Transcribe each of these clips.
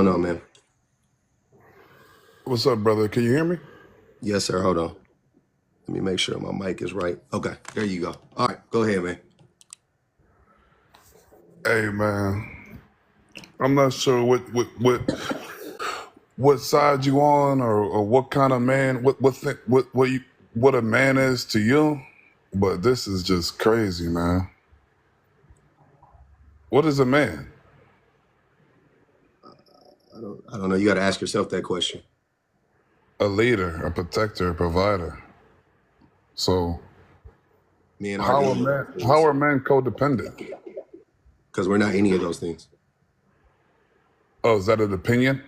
No, man. What's up, brother? Can you hear me? Yes, sir. Hold on. Let me make sure my mic is right. Okay, there you go. All right, go ahead, man. Hey, man. I'm not sure what side you on, or what kind of man, what a man is to you, but this is just crazy, man. What is a man? I don't know. You got to ask yourself that question. A leader, a protector, a provider. So Men aren't how are any of men? those How things are men codependent? because we're not any of those things. Oh, is that an opinion?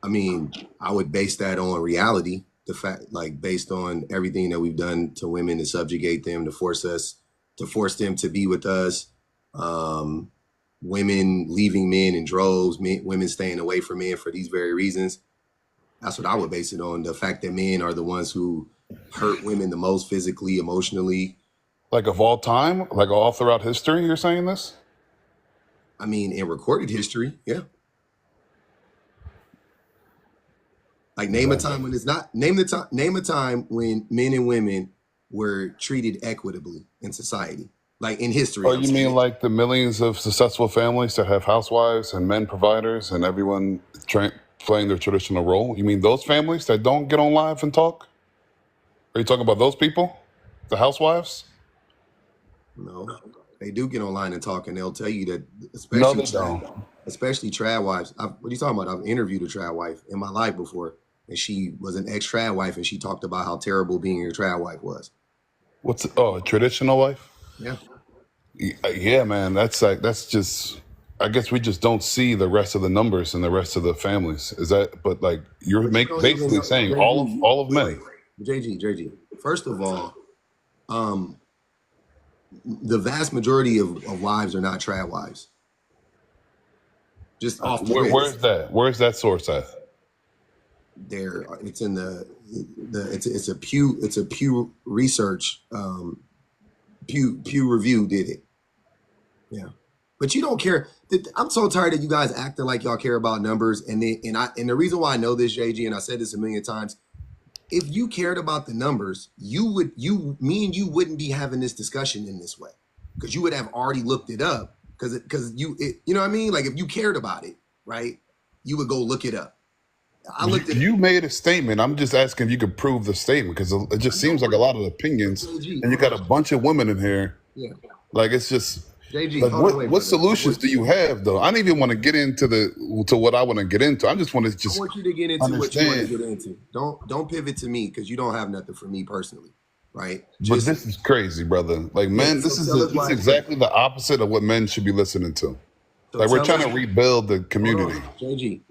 I mean, I would base that on reality. The fact, like, based on everything that we've done to women to subjugate them, to force them to be with us. Um, Women leaving men in droves, women staying away from men for these very reasons. That's what I would base it on. The fact that men are the ones who hurt women the most physically, emotionally. Like of all time, like all throughout history? You're saying this? I mean, in recorded history, yeah. Like name a time when it's not. Name the time. Name a time when men and women were treated equitably in society, like in history. Oh, I'm you mean saying. like the millions of successful families that have housewives and men providers and everyone playing their traditional role? You mean those families that don't get on live and talk? Are you talking about those people? The housewives? No, they do get online and talk, and they'll tell you that, No, especially they don't. especially trad wives. What are you talking about? I've interviewed a trad wife in my life before, and she was an ex trad wife, and she talked about how terrible being a trad wife was. A traditional life? Yeah. Yeah, man. That's just. I guess we just don't see the rest of the numbers and the rest of the families. Is that? But like you're But you don't even basically know, saying JG. all of Wait, men. JG. First of all, um, the vast majority of wives are not trad wives. Just off the rip, Where's that? Where's that source at? it's in the it's a Pew research Pew review did it. Yeah. But you don't care. I'm so tired of you guys acting like y'all care about numbers. And the reason why I know this, JG, and I said this a million times, if you cared about the numbers, me and you wouldn't be having this discussion in this way, because you would have already looked it up. Because you know what I mean. Like if you cared about it, right, you would go look it up. I looked at it. You made a statement. I'm just asking if you could prove the statement because it I just know, seems like a lot of opinions, JG, and you got a bunch of women in here. yeah, Like it's just JG, like hold on, wait, what brother. solutions do you have though? I don't even want to get into to what I want to get into. I just want to I just want you to get into what you want to understand. get into. Don't pivot to me because you don't have nothing for me personally, right? But Just this is crazy, brother. Like yeah. men, So this is tell us this is why it's crazy. exactly the opposite of what men should be listening to. So Like we're tell trying us. to rebuild the Hold community. on, JG.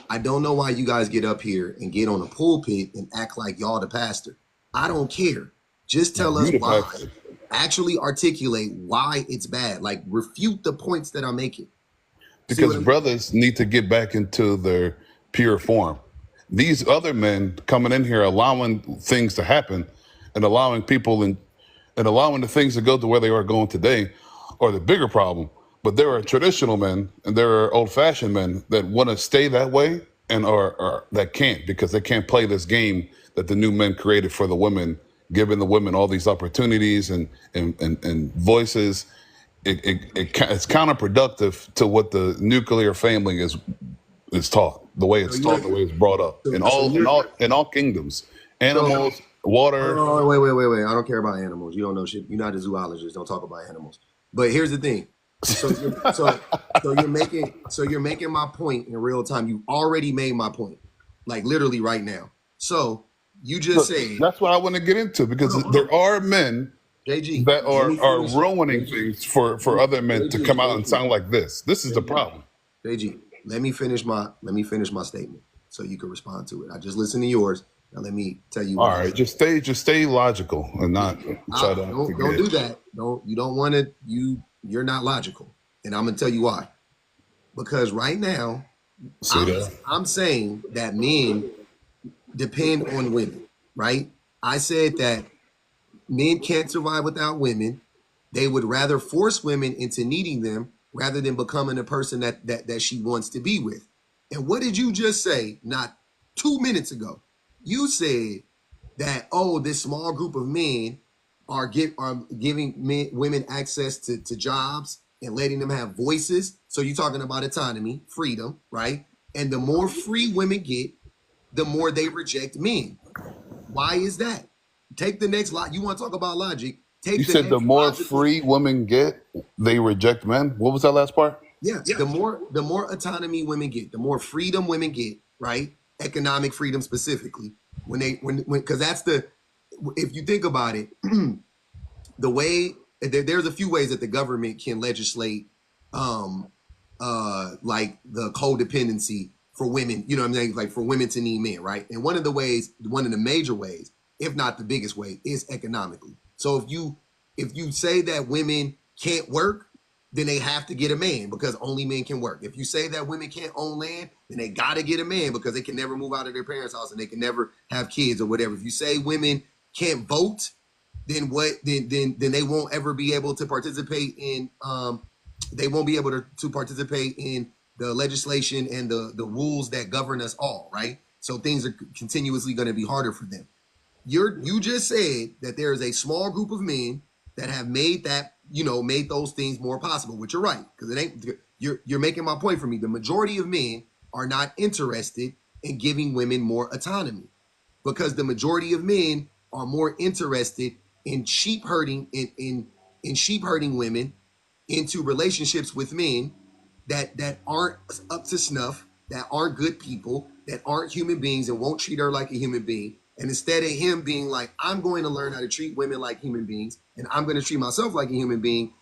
I don't know why you guys get up here and get on a pulpit and act like y'all the pastor. I don't care. Just tell us You the why. pastor. Actually articulate why it's bad. Like refute the points that I'm making. See what Because I mean? brothers need to get back into their pure form. These other men coming in here allowing things to happen and allowing people and allowing the things to go to where they are going today are the bigger problem. But there are traditional men and there are old fashioned men that want to stay that way and are that can't because they can't play this game that the new men created for the women, giving the women all these opportunities and voices. It's counterproductive to what the nuclear family is taught, the way So it's taught, you're the way it's brought up so, so you're in all kingdoms, so animals, hold water. on, wait. I don't care about animals. You don't know shit. You're not a zoologist. Don't talk about animals. But here's the thing. So you're making my point in real time. You already made my point, like literally right now. So you just Look, said, that's what I want to get into because hold on, there are men JG. that Let me are finish. ruining JG, things for other men to come out and JG, sound like this. This is the problem. JG. Let me finish my statement so you can respond to it. I just listened to yours. Now let me tell you All what I'm right, saying. just stay logical and not try to Don't forget. do that. Don't want to. You're not logical, and I'm gonna tell you why. Because right now, See I'm that? I'm saying that men depend on women. Right? I said that men can't survive without women. They would rather force women into needing them rather than becoming the person that she wants to be with. And what did you just say not 2 minutes ago? You said that, oh, this small group of men are giving women access to jobs and letting them have voices. So you're talking about autonomy, freedom, right? And the more free women get, the more they reject men. Why is that? Take the next lot. You want to talk about logic? You Take the said the next more logical. free women get, they reject men. What was that last part? Yeah, the more autonomy women get, the more freedom women get, right? Economic freedom specifically. When because that's the, if you think about it, the way there's a few ways that the government can legislate um like the codependency for women, you know what I'm saying? Like for women to need men, right? And one of the major ways, if not the biggest way, is economically. So if you say that women can't work, then they have to get a man because only men can work. If you say that women can't own land, then they gotta get a man because they can never move out of their parents' house and they can never have kids or whatever. If you say women can't vote, then what then they won't ever be able to participate in they won't be able to participate in the legislation and the rules that govern us all, right? So things are continuously going to be harder for them. You just said that there is a small group of men that have made that, made those things more possible, which you're right, because it ain't, you're making my point for me. The majority of men are not interested in giving women more autonomy because the majority of men are more interested in sheep herding in sheep herding women into relationships with men that aren't up to snuff, that aren't good people, that aren't human beings and won't treat her like a human being. And instead of him being like, I'm going to learn how to treat women like human beings and I'm going to treat myself like a human being,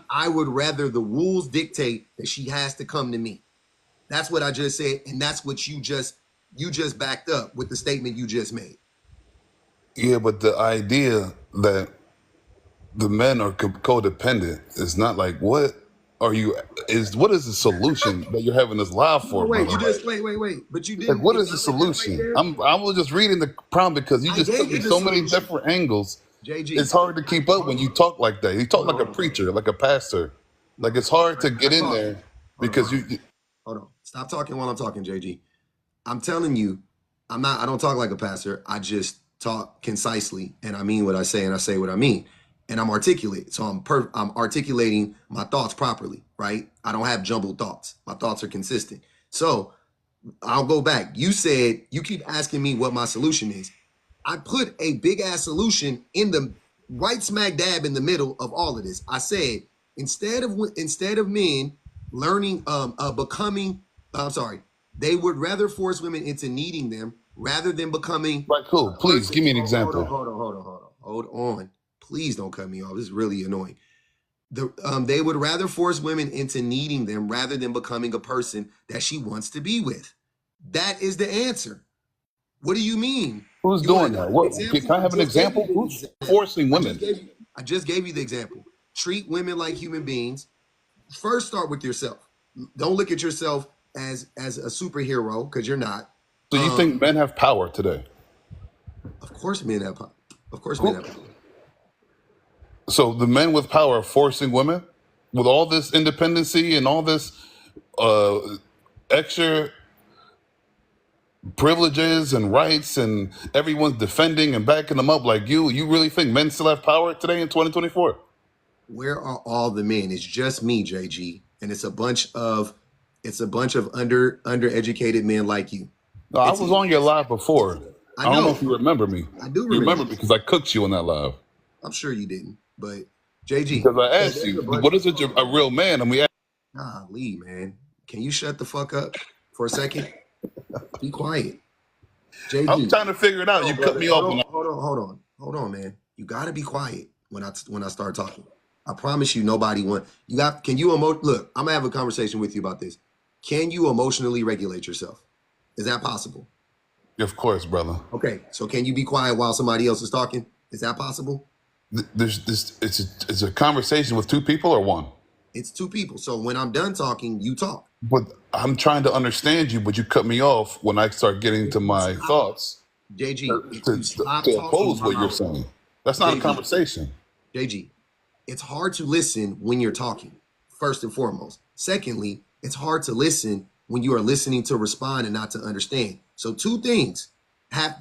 I would rather the rules dictate that she has to come to me. That's what I just said, and that's what you just backed up with the statement you just made. Yeah, but the idea that the men are codependent is not like are you what is the solution that you're having this live No, for, wait, brother? you just wait. But you Like, didn't. what It is the wasn't just right solution? there. I was just reading the prompt because you I just took gave me you the so many solution, different angles. It's JG. hard to keep up when you talk like that. You talk Hold on, like a hold on, hold on. preacher, like a pastor. Like No, it's hard to I get in talk. there Hold on, because hold on, you hold on. Stop talking while I'm talking, JG. I'm telling you, I'm not. I don't talk like a pastor. I just talk concisely, and I mean what I say, and I say what I mean, and I'm articulate. So I'm articulating my thoughts properly, right? I don't have jumbled thoughts. My thoughts are consistent. So I'll go back. You said you keep asking me what my solution is. I put a big ass solution in the right smack dab in the middle of all of this. I said instead of men learning becoming I'm sorry, they would rather force women into needing them rather than becoming like cool. a Please person. give me an Hold on, example. hold on, hold on, hold on. Hold on. Please don't cut me off. This is really annoying. They would rather force women into needing them rather than becoming a person that she wants to be with. That is the answer. What do you mean? Who's You want doing an that? What can example? I I have an just gave you example? the Who's example. forcing I just women? gave you. I just gave you the example. Treat women like human beings. First, start with yourself. Don't look at yourself as a superhero because you're not. So you think men have power today? Of course, men have power. Of course, men Who? have power. So the men with power are forcing women with all this independency and all this uh, extra privileges and rights, and everyone's defending and backing them up like you. You really think men still have power today in 2024? Where are all the men? It's just me, JG, and it's a bunch of undereducated men like you. No, I It's was on your live before. I I don't know if know. you remember me. I do You remember remember. me because I cooked you on that live. I'm sure you didn't, but JG. Because I So asked there's you, a bunch. what is it, you're a real man? And we asked, Golly, man. Can you shut the fuck up for a second? Be quiet. I'm JG. trying to figure it out. Oh, You cut brother. me Hold off on. when Hold on, man. You gotta be quiet when I start talking. I promise you nobody want can you look, I'm gonna have a conversation with you about this. Can you emotionally regulate yourself? Is that possible? of course, brother. Okay, so can you be quiet while somebody else is talking? Is that possible? There's this. It's a conversation with two people or one. It's two people. So when I'm done talking, you talk. But I'm trying to understand you, but you cut me off when I start getting If to you my stop, thoughts JG, if to, you stop to talking oppose while what you're I'm saying. That's not a JG, conversation. JG, it's hard to listen when you're talking. first and foremost. Secondly, it's hard to listen when you are listening to respond and not to understand. So two things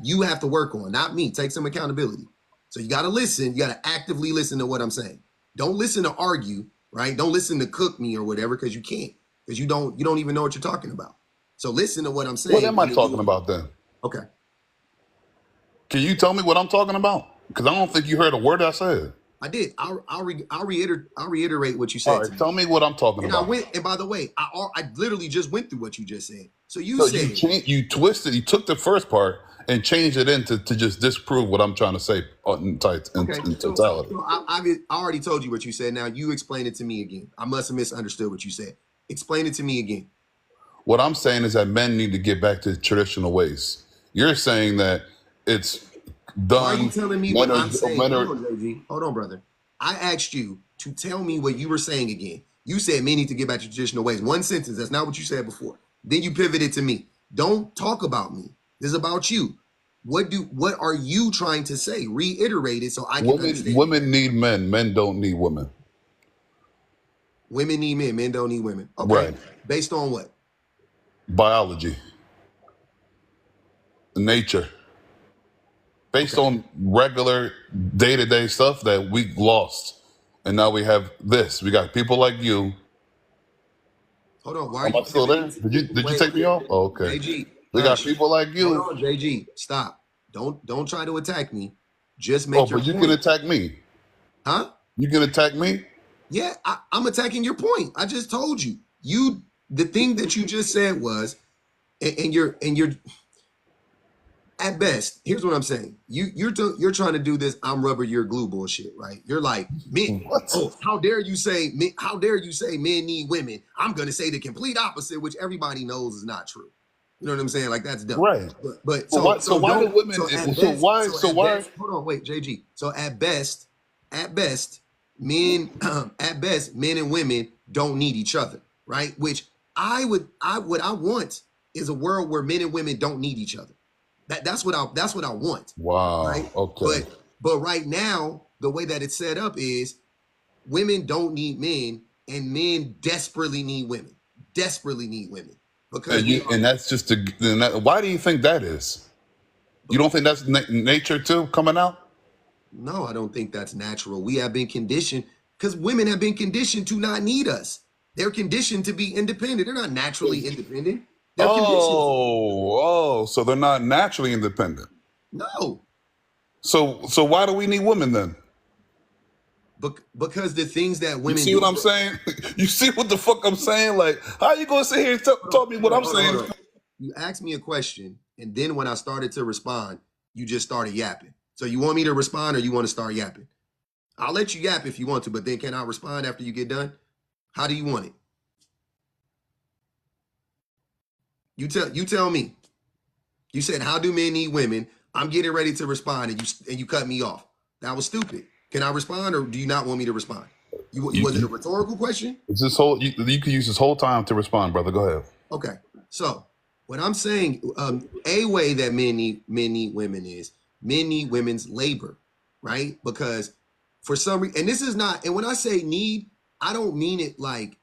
you have to work on, not me. Take some accountability. So you got to listen. You got to actively listen to what I'm saying. Don't listen to argue, right? Don't listen to cook me or whatever, because you can't, because you don't even know what you're talking about. So listen to what I'm What saying. am I talking about then? Okay. Can you tell me what I'm talking about? Because I don't think you heard a word I said. I did. I'll reiterate what you All said to right, me. tell me what I'm talking And I about. went. And by the way, I literally just went through what you just said. So you So you said, changed, you twisted, you took the first part and changed it into to just disprove what I'm trying to say okay. in So, totality. I already told you what you said. Now you explain it to me again. I must have misunderstood what you said. Explain it to me again. What I'm saying is that men need to get back to traditional ways. You're saying that it's Why are you done. telling me Men what are I'm saying? men Hold are. on, JG. Hold on, brother. I asked you to tell me what you were saying again. You said men need to get back to traditional ways. One sentence. That's not what you said before. Then you pivoted to me. Don't talk about me. This is about you. What are you trying to say? Reiterate it so I can understand. Women need men. Men don't need women. Women need men. Men don't need women. Okay. Right. Based on what? Biology, nature, based Okay. on regular day to day stuff that we lost, and now we have this. We got people like you. Hold on. Why are Am you I still pivoting there? to Did me? you Wait. take me off? Oh, okay. JG, We got hush. people like Hold you. on, JG. Stop. Don't try to attack me. Just Oh, make your but you can point. attack me. Huh? You can attack me. Yeah, I'm attacking your point. I just told you. The thing that you just said was, and you're at best. Here's what I'm saying. You're trying to do this. I'm rubber, you're glue bullshit, right? You're like men. What? Oh, how dare you say men? How dare you say men need women? I'm gonna say the complete opposite, which everybody knows is not true. You know what I'm saying? Like that's dumb. Right. But But what? So so why do don't women? so at So best why? so So at why? best hold on, wait, JG. So at best men at best men and women don't need each other, right? Which I what I want is a world where men and women don't need each other. That's what I want, right? Wow. Okay. But right now, the way that it's set up is women don't need men, and men desperately need women. Desperately need women because we are. And that's just why do you think that is? You don't think that's nature too coming out? No, I don't think that's natural. We have been conditioned because women have been conditioned to not need us. They're conditioned to be independent. They're not naturally independent. They're conditioned to. Oh, so they're not naturally independent. No, So why do we need women then? because the things that You women see do. what I'm saying? You see what the fuck I'm saying? Like, how you gonna sit here and tell me what I'm saying? Hold on. You asked me a question, and then when I started to respond, you just started yapping. So you want me to respond, or you want to start yapping? I'll let you yap if you want to, but then can I respond after you get done? How do you want it? You tell me. You said, "How do men need women?" I'm getting ready to respond, and you cut me off. That was stupid. Can I respond, or do you not want me to respond? You You, was it a you, rhetorical question? it's this whole you can use this whole time to respond, brother. Go ahead. Okay. So what I'm saying, a way that men need women is men need women's labor, right? Because for some reason, and this is not, and when I say need, I don't mean it like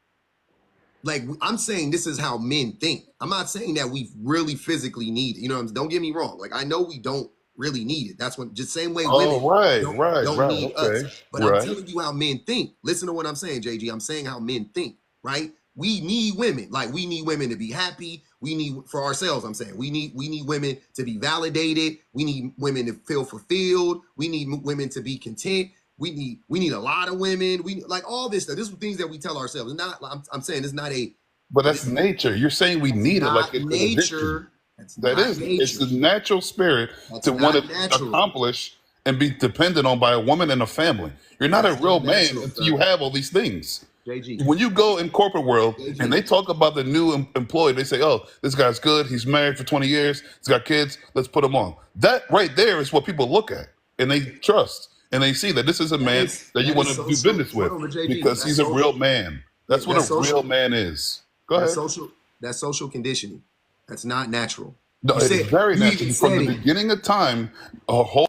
I'm saying this is how men think. I'm not saying that we really physically need it. You know, don't get me wrong. Like I know we don't really need it. That's what just same way women Oh, right, don't right, don't right. need us. Okay, But I'm right. telling you how men think. Listen to what I'm saying, JG. I'm saying how men think, right? We need women. Like we need women to be happy. We need for ourselves, I'm saying. We need women to be validated. We need women to feel fulfilled. We need women to be content. We need a lot of women. We like all this stuff. This is things that we tell ourselves. It's not I'm saying it's not a But that's this nature. You're saying we that's need it like not it's an addiction. nature. That's That not is, it's nature. the natural spirit That's to want not to natural. accomplish and be dependent on by a woman and a family. You're not a That's real not man natural, until you sir. have all these things. JG. When you go in corporate world and JG. they talk about the new employee, they say, "Oh, this guy's good. He's married for 20 years. He's got kids. Let's put him on." That right there is what people look at and they trust and they see that this is a That man is that you that want is to do social. business Hold with on, but JG. because That's he's a real social. man. Yeah, That's what a that's real social. man is. Go That's ahead. social. That's social conditioning. That's not natural. No, You it is said very you even natural. From said the it. beginning of time, a whole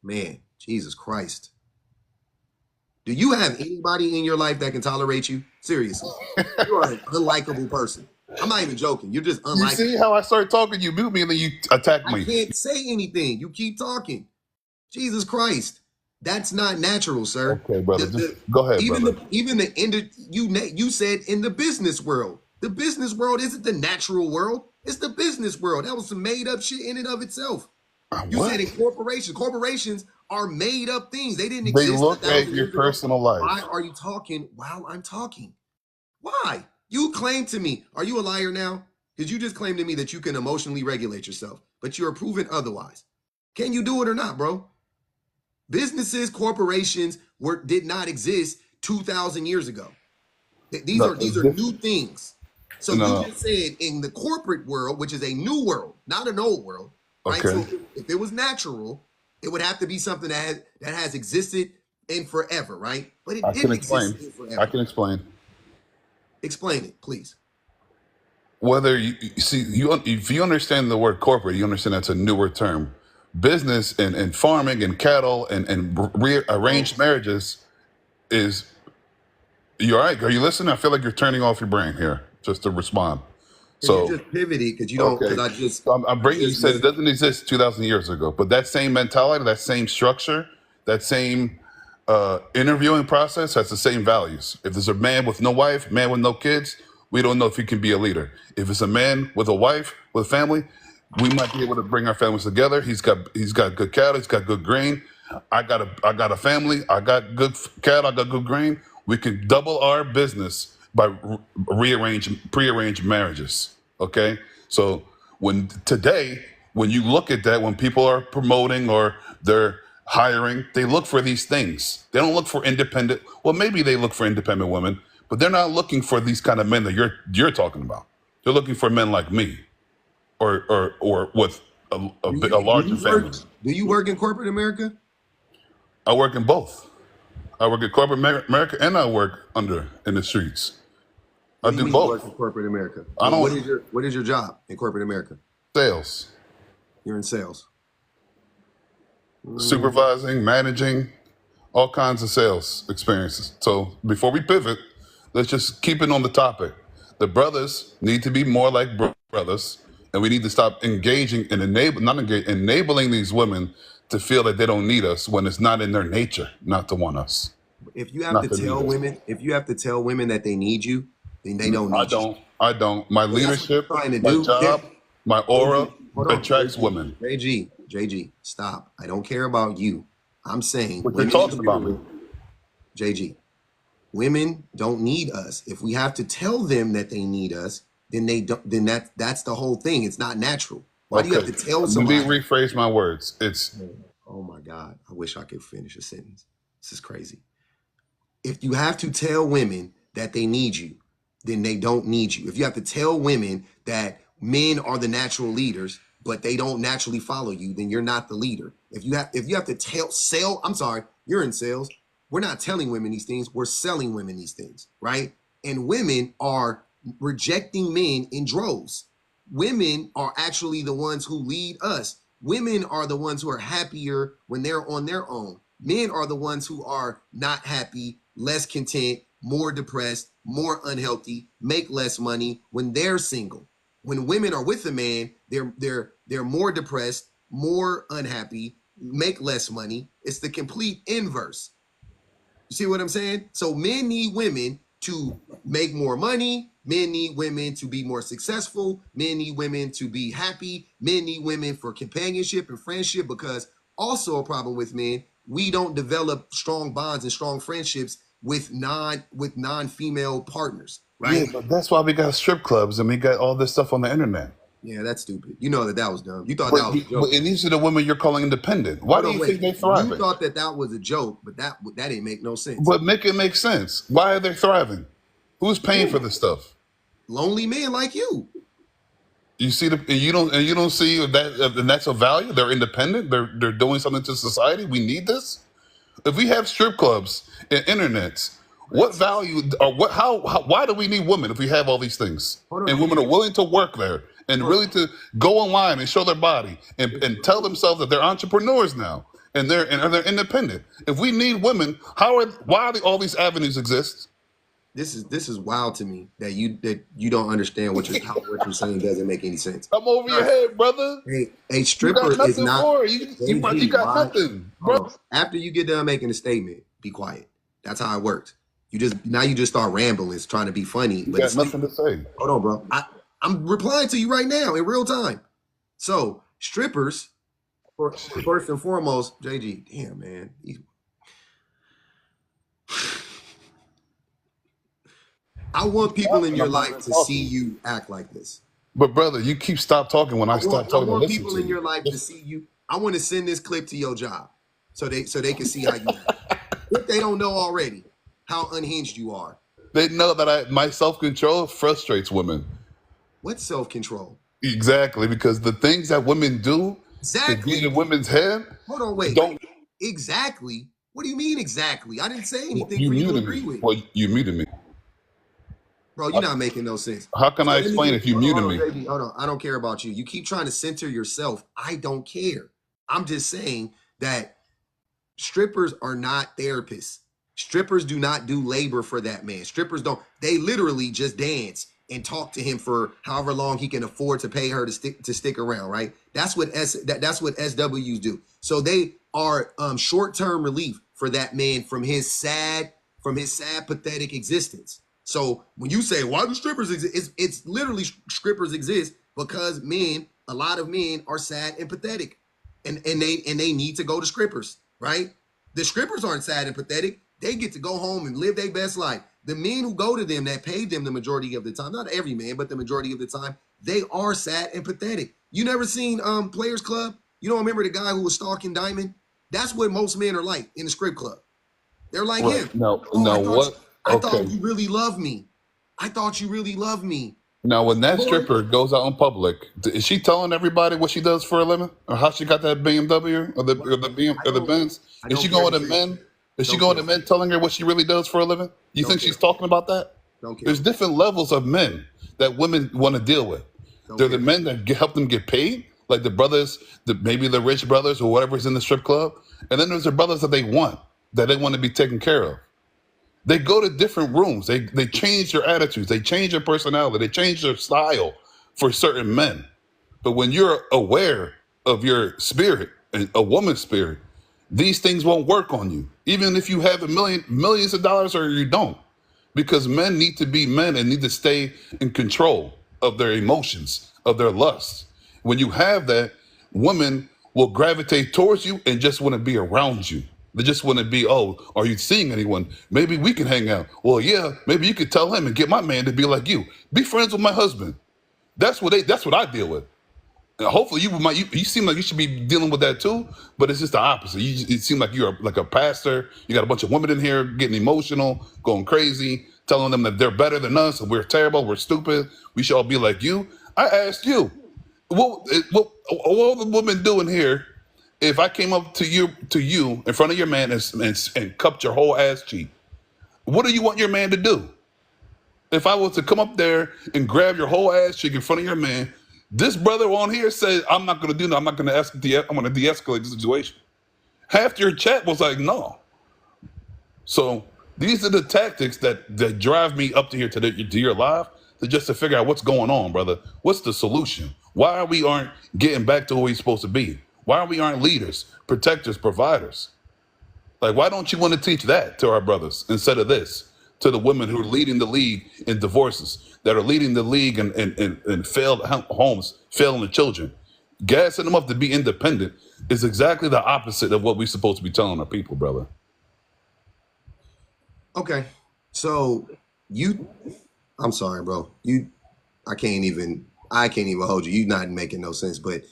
Man, Jesus Christ. Do you have anybody in your life that can tolerate you? Seriously. You are an unlikable person. I'm not even joking. You're just You see unlikable. how I started talking, you mute me, and then you attack I me. can't say anything. You keep talking. Jesus Christ. That's not natural, sir. Okay, brother. Just The go ahead, even brother. the end you said in the business world. The business world isn't the natural world. It's the business world. That was some made up shit in and of itself. You said in What? corporations. Corporations are made up things. They didn't They exist a look at thousand your years ago. personal Why life. are you talking while I'm talking? Why? You claim to me. Are you a liar now? Because you just claimed to me that you can emotionally regulate yourself, but you're proven otherwise. Can you do it or not, bro? Businesses, corporations did not exist 2,000 years ago. These No, are these are new things. So no, you no. just said in the corporate world, which is a new world, not an old world, right? Okay, So if it was natural, it would have to be something that has existed in forever, right? But it I can didn't explain. exist in I forever. can explain. Explain it, please. Whether you see you, if you understand the word corporate, you understand that's a newer term. Business and farming and cattle and Oh, rearranged marriages is. You all right? Are you listening? I feel like you're turning off your brain here just to respond. because you So just pivoted because you don't because okay, so I'm I bringing. You just said it was doesn't exist 2,000 years ago, but that same mentality, that same structure, that same interviewing process has the same values. If there's a man with no wife, man with no kids, we don't know if he can be a leader. If it's a man with a wife, with a family, we might be able to bring our families together. He's got good cattle, he's got good grain. I got a family, I got good cattle, I got good grain. We can double our business by prearranged marriages. Okay, so when you look at that, when people are promoting or they're hiring, they look for these things. They don't look for independent. Well, maybe they look for independent women, but they're not looking for these kind of men that you're talking about. They're looking for men like me, or with a larger family. do you work in corporate America? I work in both. I work in corporate America, and I work in the streets. I What do you do mean you work in both. corporate America? I What don't is your job in corporate America? sales, You're in sales. Mm, supervising, managing, all kinds of sales experiences. So before we pivot, let's just keep it on the topic. The brothers need to be more like brothers, and we need to stop engaging and enabling these women to feel that they don't need us when it's not in their nature not to want us, if you have to not to need tell us. women, if you have to tell women that they need you, then they don't I need you. don't. I don't. My Well, that's what you're leadership, trying to my do. job, my aura JG, hold on. attracts women. JG, stop. I don't care about you. I'm saying But you're women in talking about me. general, JG, women don't need us. If we have to tell them that they need us, then they don't. Then that's the whole thing. It's not natural. Why do you have Okay. to tell Let me somebody? rephrase my words. It's Oh my God! I wish I could finish a sentence. This is crazy. If you have to tell women that they need you, then they don't need you. If you have to tell women that men are the natural leaders, but they don't naturally follow you, then you're not the leader. If you have to I'm sorry, you're in sales. We're not telling women these things, we're selling women these things, right? And women are rejecting men in droves. Women are actually the ones who lead us. Women are the ones who are happier when they're on their own. Men are the ones who are not happy, less content, more depressed, more unhealthy, make less money when they're single. When women are with a man, they're more depressed, more unhappy, make less money. It's the complete inverse. You see what I'm saying? So men need women to make more money. Men need women to be more successful. Men need women to be happy. Men need women for companionship and friendship because also a problem with men, we don't develop strong bonds and strong friendships with non-female partners, yeah, right? but that's why we got strip clubs and we got all this stuff on the internet. Yeah, that's stupid. You know that was dumb. You thought But, that was a but joke. and these are the women you're calling independent. Why Hold do on, you wait. think they're You thriving? thought that was a joke, but that didn't make no sense. But make it make sense. Why are they thriving? Who's paying for Who? this stuff? Lonely men like you. You see and you don't see that and that's a value. They're independent. They're doing something to society. We need this. If we have strip clubs and internets, what What? value or how why do we need women if we have all these things Hold and on. women are willing to work there and Hold really to go online and show their body and tell themselves that they're entrepreneurs now and they're independent. If we need women, why do all these avenues exist? this is wild to me that you don't understand what you're saying doesn't make any sense. I'm over your Sir, head, brother. a You got stripper is nothing not for it. You JG. got Why? nothing, Hold bro. on. After you get done making a statement, be quiet. That's how it works. You just start rambling, trying to be funny, You but got it's nothing to say. hold on, bro. I'm replying to you right now in real time. So strippers, first and foremost, JG. Damn man, I want people in And your I'm not life even to see talking. you act like this. But brother, you keep stop talking when I stop I talking to want listen people to in you. your life to see you. I want to send this clip to your job so they can see how you act. If they don't know already how unhinged you are. They know that my self control frustrates women. What's self-control? Exactly, because the things that women do to get Exactly. in women's head Hold on, wait. don't. Exactly. What do you mean exactly? I didn't say anything You for you to muted agree me. with. Well, you muted me. Bro, you're not making no sense. How can So I let me explain give if you hold muted on, me? JB. Hold on. I don't care about you. You keep trying to center yourself. I don't care. I'm just saying that strippers are not therapists. Strippers do not do labor for that man. Strippers don't. They literally just dance and talk to him for however long he can afford to pay her to stick around. Right. That's what SWs do. So they are short term relief for that man from his sad pathetic existence. So when you say why do strippers exist, it's literally strippers exist because a lot of men are sad and pathetic and they need to go to strippers, right? The strippers aren't sad and pathetic. They get to go home and live their best life. The men who go to them that pay them the majority of the time, not every man, but the majority of the time, they are sad and pathetic. You never seen Players Club? You don't remember the guy who was stalking Diamond? That's what most men are like in the strip club. They're like Right. him. No, Oh, no, what? I thought Okay. you really loved me. I thought you really loved me. Now, when that Boy, stripper goes out in public, is she telling everybody what she does for a living, or how she got that BMW I or the don't Benz? I Is don't she care going to to say men? Is she don't going care. to men telling her what she really does for a living? You Don't think care. she's talking about that? Don't care. There's different levels of men that women want to deal with. Don't They're the care. men that help them get paid, like the brothers, maybe the rich brothers or whatever's in the strip club, and then there's the brothers that they want to be taken care of. They go to different rooms. They change their attitudes. They change their personality. They change their style for certain men. But when you're aware of your spirit, and a woman's spirit, these things won't work on you. Even if you have millions of dollars or you don't. Because men need to be men and need to stay in control of their emotions, of their lusts. When you have that, women will gravitate towards you and just want to be around you. They just want to be, oh, are you seeing anyone? Maybe we can hang out. Well, yeah, maybe you could tell him and get my man to be like you. Be friends with my husband. That's what I deal with. Hopefully you seem like you should be dealing with that too, but it's just the opposite. It seems like you're like a pastor. You got a bunch of women in here getting emotional, going crazy, telling them that they're better than us and we're terrible, we're stupid. We should all be like you. I asked you, what would the women doing here if I came up to you in front of your man and cupped your whole ass cheek? What do you want your man to do? If I was to come up there and grab your whole ass cheek in front of your man, this brother on here said, I'm not going to do that. I'm not going to I'm going to de-escalate the situation. Half your chat was like, no. So these are the tactics that drive me up to here to your live to figure out what's going on, brother. What's the solution? Why we aren't getting back to where we're supposed to be? Why we aren't leaders, protectors, providers? Like, why don't you want to teach that to our brothers instead of this? To the women who are leading the league in divorces, that are leading the league in failed homes, failing the children. Gassing them up to be independent is exactly the opposite of what we're supposed to be telling our people, brother. Okay. So you I'm sorry, bro. I can't even hold you. You're not making no sense. But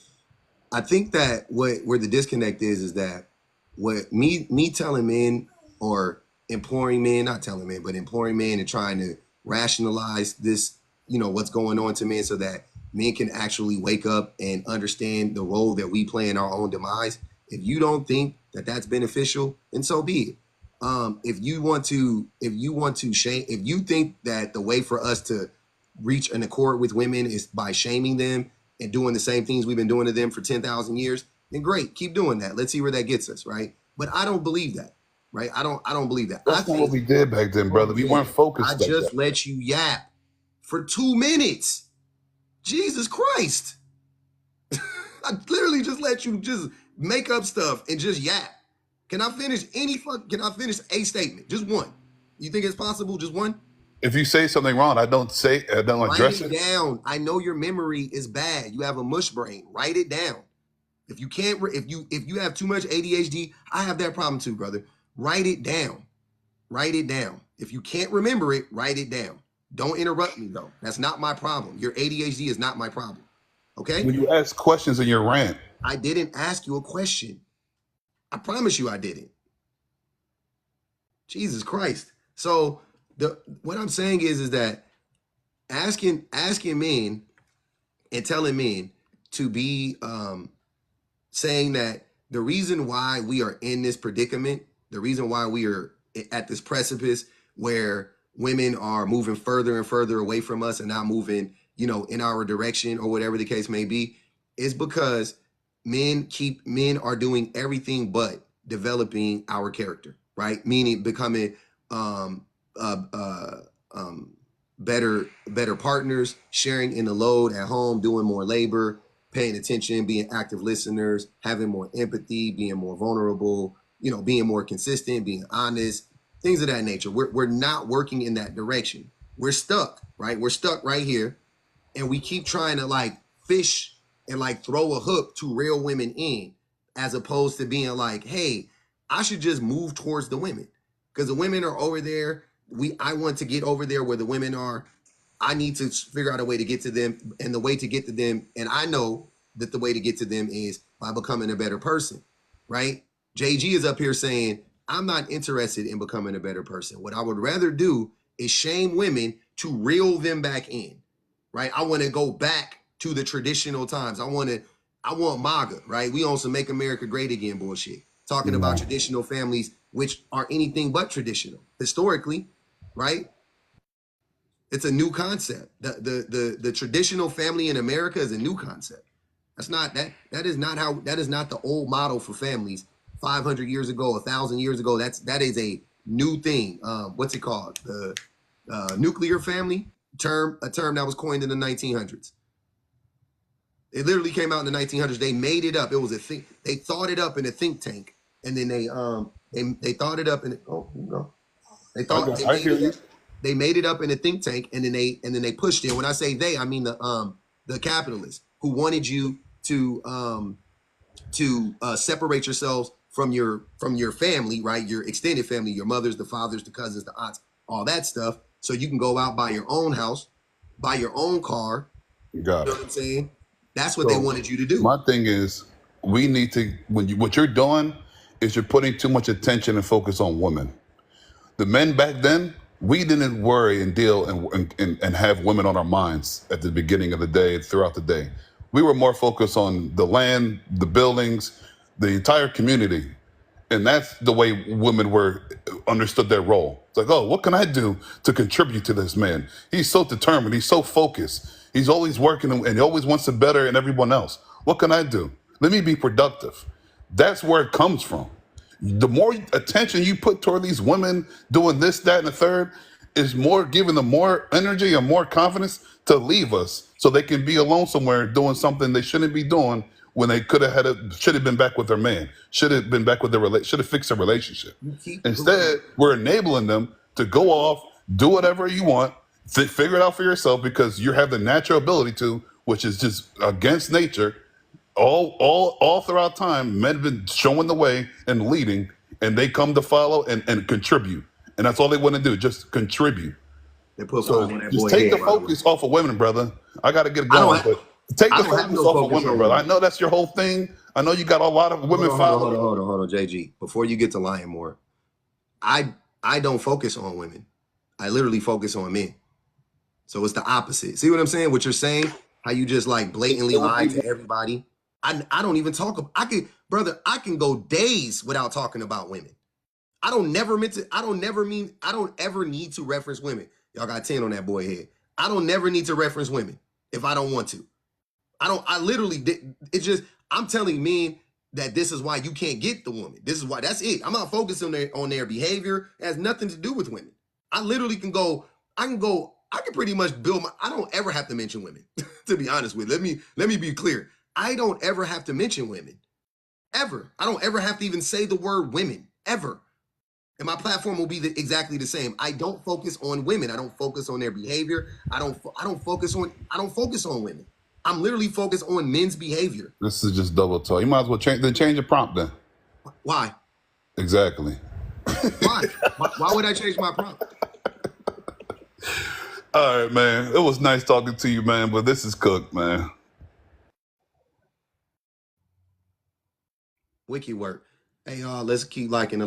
I think that where the disconnect is that what me telling men or imploring men, not telling men, but imploring men and trying to rationalize this, what's going on to men so that men can actually wake up and understand the role that we play in our own demise. If you don't think that that's beneficial, then so be it. If you want to shame, if you think that the way for us to reach an accord with women is by shaming them and doing the same things we've been doing to them for 10,000 years, then great, keep doing that. Let's see where that gets us, right? But I don't believe that, right? I don't believe that. I That's not what think, we did back then, brother. We weren't I focused like that. just let you yap for 2 minutes. Jesus Christ. I literally just let you just make up stuff and just yap. Can I finish can I finish a statement? Just one. You think it's possible? Just one? If you say something wrong, I don't Write address it it. down. I know your memory is bad. You have a mush brain. Write it down. If you can't, if you have too much ADHD, I have that problem too, brother. Write it down. Write it down. If you can't remember it, write it down. Don't interrupt me though. That's not my problem. Your ADHD is not my problem. Okay? When you ask questions in your rant, I didn't ask you a question. I promise you I didn't. Jesus Christ. So what I'm saying is that asking men and telling men to be saying that the reason why we are in this predicament, the reason why we are at this precipice where women are moving further and further away from us and not moving, in our direction or whatever the case may be, is because men are doing everything but developing our character, right? Meaning becoming um uh, uh better partners, sharing in the load at home, doing more labor, paying attention, being active listeners, having more empathy, being more vulnerable, being more consistent, being honest, things of that nature. We're not working in that direction. We're stuck, right? We're stuck right here, and we keep trying to like fish and like throw a hook to reel women in, as opposed to being like, hey, I should just move towards the women because the women are over there. I want to get over there where the women are. I need to figure out a way to get to them, and the way to get to them, and I know that the way to get to them is by becoming a better person, right? JG is up here saying, I'm not interested in becoming a better person. What I would rather do is shame women to reel them back in, right? I want to go back to the traditional times. I want MAGA, right? We on some Make America Great Again bullshit, talking about traditional families, which are anything but traditional historically, right? It's a new concept. The traditional family in America is a new concept. That's not that is not how that is not the old model for families 500 years ago, 1,000 years ago. That is a new thing. What's it called? The nuclear family a term that was coined in the 1900s. It literally came out in the 1900s. They made it up. It was a thing. They thought it up in a think tank, and then they thought it up in oh, you know. They thought I hear you. they made it up in a think tank, and then they pushed it. When I say they, I mean the capitalists who wanted you to separate yourselves from your family, right? Your extended family, your mothers, the fathers, the cousins, the aunts, all that stuff, so you can go out, buy your own house, buy your own car. You got You know it. what I'm saying? That's what they wanted you to do. My thing is, we need to what you're doing is you're putting too much attention and focus on women. The men back then, we didn't worry and deal and have women on our minds at the beginning of the day, throughout the day. We were more focused on the land, the buildings, the entire community. And that's the way women were understood their role. It's like, oh, what can I do to contribute to this man? He's so determined. He's so focused. He's always working and he always wants to better than everyone else. What can I do? Let me be productive. That's where it comes from. The more attention you put toward these women doing this, that, and the third, is more giving them more energy and more confidence to leave us so they can be alone somewhere doing something they shouldn't be doing when they should have been back with their man, should have been back with should have fixed their relationship. Instead, we're enabling them to go off, do whatever you want, figure it out for yourself because you have the natural ability to, which is just against nature. All throughout time, men have been showing the way and leading, and they come to follow and contribute. And that's all they want to do, just contribute. They put So on that just boy take the head, by the way. focus off of women, brother. I got to get I going, don't but take I the don't have focus no off of focus women, on brother. I women. know that's your whole thing. I know you got a lot of women followers. Hold on, JG. Before you get to lying more, I don't focus on women. I literally focus on men. So it's the opposite. See what I'm saying? What you're saying? How you just like blatantly lie to everybody. I don't even talk about. I can go days without talking about women. I don't ever need to reference women. Y'all got 10 on that boy head. I don't never need to reference women if I don't want to. I literally did. It's just, I'm telling men that this is why you can't get the woman. This is why. That's it. I'm not focused on their behavior. It has nothing to do with women. I literally can go. I can pretty much build my. I don't ever have to mention women. To be honest with you. Let me be clear. I don't ever have to mention women. Ever. I don't ever have to even say the word women. Ever. And my platform will be exactly the same. I don't focus on women. I don't focus on their behavior. I don't focus on women. I'm literally focused on men's behavior. This is just double talk. You might as well change the prompt then. Why? Exactly. Why? Why would I change my prompt? All right, man. It was nice talking to you, man, but this is cooked, man. Wiki work. Hey, y'all, let's keep liking the